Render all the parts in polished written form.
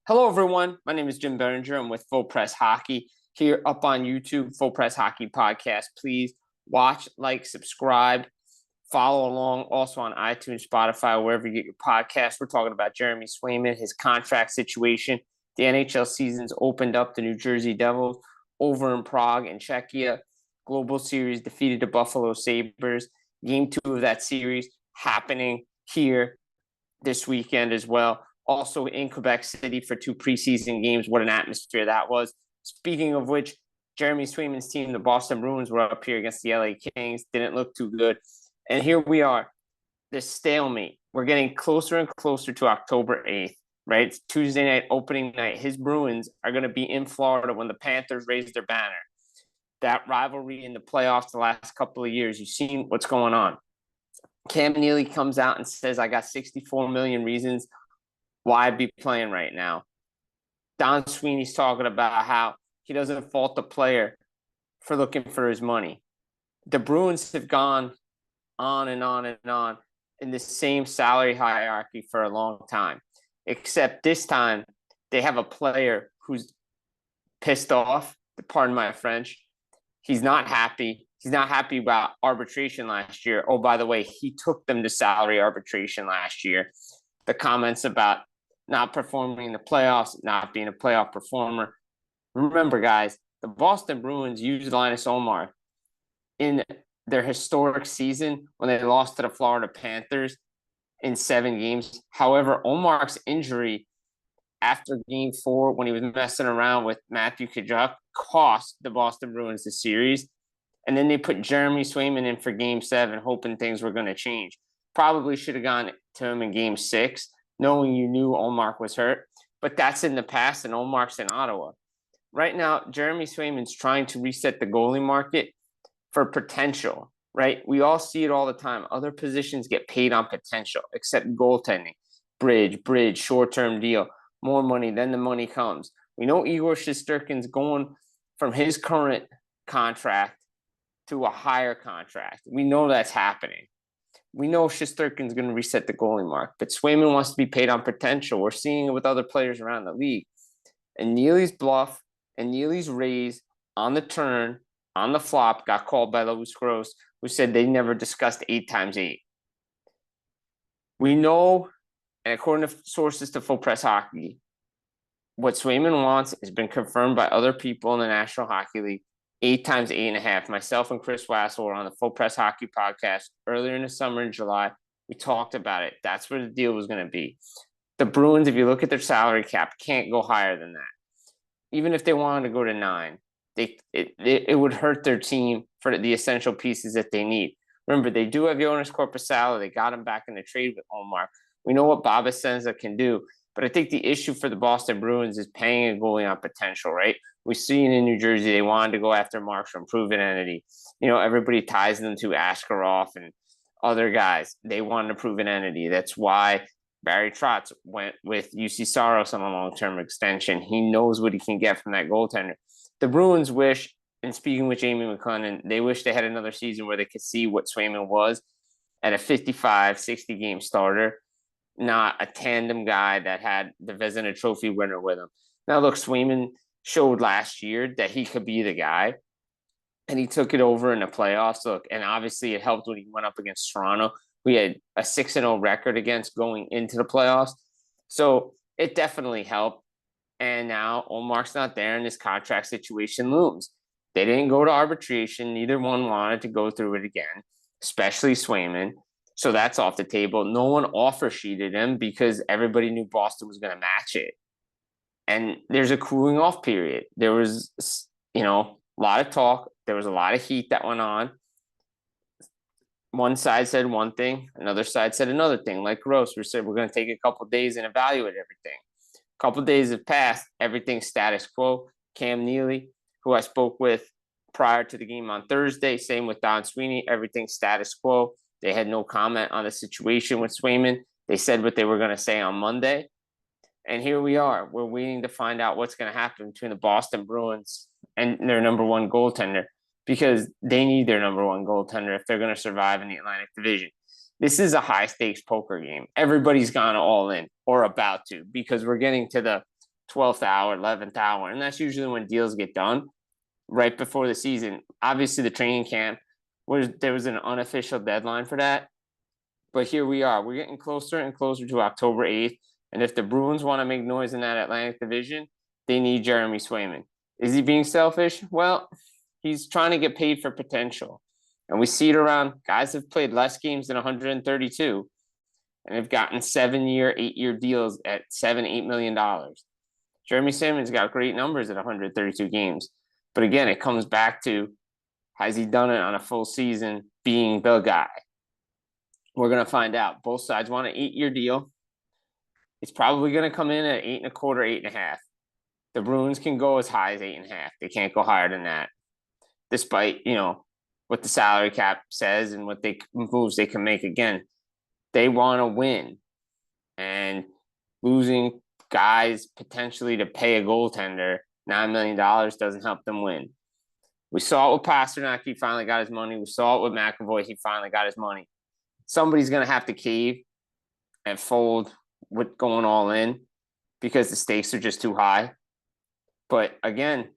Hello, everyone. My name is Jim Biringer. I'm with Full Press Hockey here up on YouTube, Full Press Hockey Podcast. Please watch, like, subscribe, follow along. Also on iTunes, Spotify, wherever you get your podcasts. We're talking about Jeremy Swayman, his contract situation. The NHL season's opened up. The New Jersey Devils over in Prague and Czechia. Global Series defeated the Buffalo Sabres. Game 2 of that series happening here this weekend as well. Also in Quebec City for 2 preseason games. What an atmosphere that was. Speaking of which, Jeremy Swayman's team, the Boston Bruins, were up here against the LA Kings. Didn't look too good. And here we are, this stalemate. We're getting closer and closer to October 8th, right? It's Tuesday night, opening night. His Bruins are going to be in Florida when the Panthers raise their banner. That rivalry in the playoffs the last couple of years, you've seen what's going on. Cam Neely comes out and says, I got 64 million reasons why I'd be playing right now. Don Sweeney's talking about how he doesn't fault the player for looking for his money. The Bruins have gone on and on and on in the same salary hierarchy for a long time, except this time they have a player who's pissed off, pardon my French. He's not happy. He's not happy about arbitration last year. Oh, by the way, he took them to salary arbitration last year. The comments about not performing in the playoffs, not being a playoff performer. Remember, guys, the Boston Bruins used Linus Ullmark in their historic season when they lost to the Florida Panthers in 7 games. However, Ullmark's injury after Game 4, when he was messing around with Matthew Tkachuk, cost the Boston Bruins the series. And then they put Jeremy Swayman in for Game 7, hoping things were going to change. Probably should have gone to him in Game 6, knowing you knew Ullmark was hurt. But that's in the past, and Ullmark's in Ottawa. Right now, Jeremy Swayman's trying to reset the goalie market for potential, right? We all see it all the time. Other positions get paid on potential, except goaltending. Bridge, short-term deal. More money, then the money comes. We know Igor Shesterkin's going from his current contract to a higher contract. We know that's happening. We know Shesterkin's going to reset the goalie mark, but Swayman wants to be paid on potential. We're seeing it with other players around the league. And Neely's bluff and Neely's raise on the turn, on the flop, got called by Louis Gross, who said they never discussed 8x8. We know, and according to sources to Full Press Hockey, what Swayman wants has been confirmed by other people in the National Hockey League. 8x8.5. Myself and Chris Wassel were on the Full Press Hockey Podcast earlier in the summer in July. We talked about it. That's where the deal was going to be. The Bruins, if you look at their salary cap, can't go higher than that. Even if they wanted to go to 9, it would hurt their team for the essential pieces that they need. Remember, they do have Jonas Korpisalo. They got him back in the trade with Ullmark. We know what Bob Essenza can do. But I think the issue for the Boston Bruins is paying a goalie on potential, right? We've seen in New Jersey, they wanted to go after Markstrom, proven entity. You know, everybody ties them to Askarov and other guys. They wanted a proven entity. That's why Barry Trotz went with UC Saros on a long-term extension. He knows what he can get from that goaltender. The Bruins wish, and speaking with Jamie McLennan, they wish they had another season where they could see what Swayman was at a 55, 60-game starter, not a tandem guy that had the Vezina Trophy winner with him. Now, look, Swayman showed last year that he could be the guy, and he took it over in the playoffs. Look, and obviously it helped when he went up against Toronto. We had a 6-0 record against going into the playoffs. So it definitely helped. And now Ullmark's not there, and this contract situation looms. They didn't go to arbitration. Neither one wanted to go through it again, especially Swayman. So that's off the table. No one offer sheeted him because everybody knew Boston was going to match it. And there's a cooling off period. There was, a lot of talk. There was a lot of heat that went on. One side said one thing. Another side said another thing. Like Gross, we said we're going to take a couple of days and evaluate everything. A couple of days have passed. Everything's status quo. Cam Neely, who I spoke with prior to the game on Thursday, same with Don Sweeney, everything's status quo. They had no comment on the situation with Swayman. They said what they were going to say on Monday. And here we are. We're waiting to find out what's going to happen between the Boston Bruins and their number one goaltender, because they need their number one goaltender if they're going to survive in the Atlantic Division. This is a high-stakes poker game. Everybody's gone all in or about to, because we're getting to the 12th hour, 11th hour. And that's usually when deals get done right before the season. Obviously, the training camp, there was an unofficial deadline for that. But here we are. We're getting closer and closer to October 8th. And if the Bruins want to make noise in that Atlantic division, they need Jeremy Swayman. Is he being selfish? Well, he's trying to get paid for potential. And we see it around guys have played less games than 132 and have gotten 7-year, 8-year deals at $7-8 million. Jeremy Swayman's got great numbers at 132 games. But again, it comes back to, has he done it on a full season being the guy? We're going to find out. Both sides want an 8-year deal. It's probably going to come in at 8.25, 8.5. The Bruins can go as high as 8.5. They can't go higher than that, despite, what the salary cap says and what moves they can make. Again, they want to win, and losing guys potentially to pay a goaltender $9 million doesn't help them win. We saw it with Pasternak. He finally got his money. We saw it with McAvoy. He finally got his money. Somebody's going to have to cave and fold with going all in because the stakes are just too high. But again,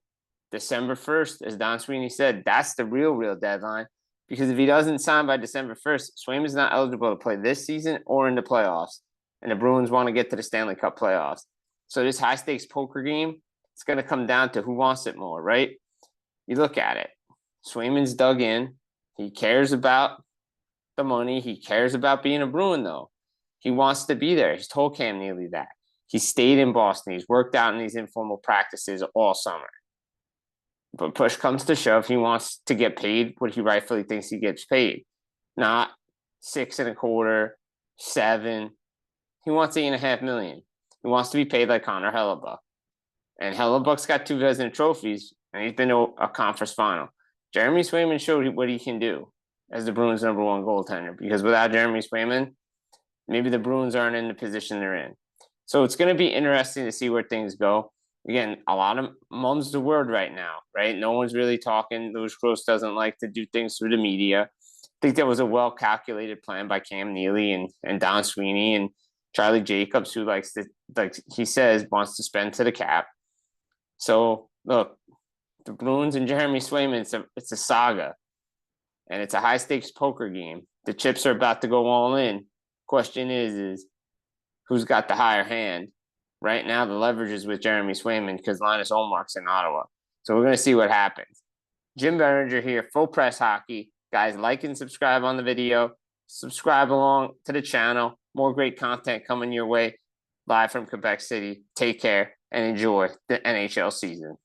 December 1st, as Don Sweeney said, that's the real deadline. Because if he doesn't sign by December 1st, Swayman's not eligible to play this season or in the playoffs. And the Bruins want to get to the Stanley Cup playoffs. So this high-stakes poker game, it's going to come down to who wants it more, right? You look at it. Swayman's dug in. He cares about the money. He cares about being a Bruin, though. He wants to be there. He's told Cam Neely that. He stayed in Boston. He's worked out in these informal practices all summer. But push comes to shove, he wants to get paid what he rightfully thinks he gets paid. Not 6.25, 7. He wants $8.5 million. He wants to be paid like Connor Hellebuck. And Hellebuck's got 2 Vezina trophies, and he's been to a conference final. Jeremy Swayman showed what he can do as the Bruins' number 1 goaltender, because without Jeremy Swayman, maybe the Bruins aren't in the position they're in. So it's going to be interesting to see where things go. Again, a lot of mum's the word right now, right? No one's really talking. Louis Gross doesn't like to do things through the media. I think that was a well-calculated plan by Cam Neely and Don Sweeney and Charlie Jacobs, who likes to, like he says, wants to spend to the cap. So, look, the Bruins and Jeremy Swayman, it's a saga. And it's a high-stakes poker game. The chips are about to go all in. Question is who's got the higher hand? Right now, the leverage is with Jeremy Swayman because Linus Ullmark's in Ottawa. So we're going to see what happens. Jim Biringer here, Full Press Hockey. Guys, like and subscribe on the video. Subscribe along to the channel. More great content coming your way live from Quebec City. Take care and enjoy the NHL season.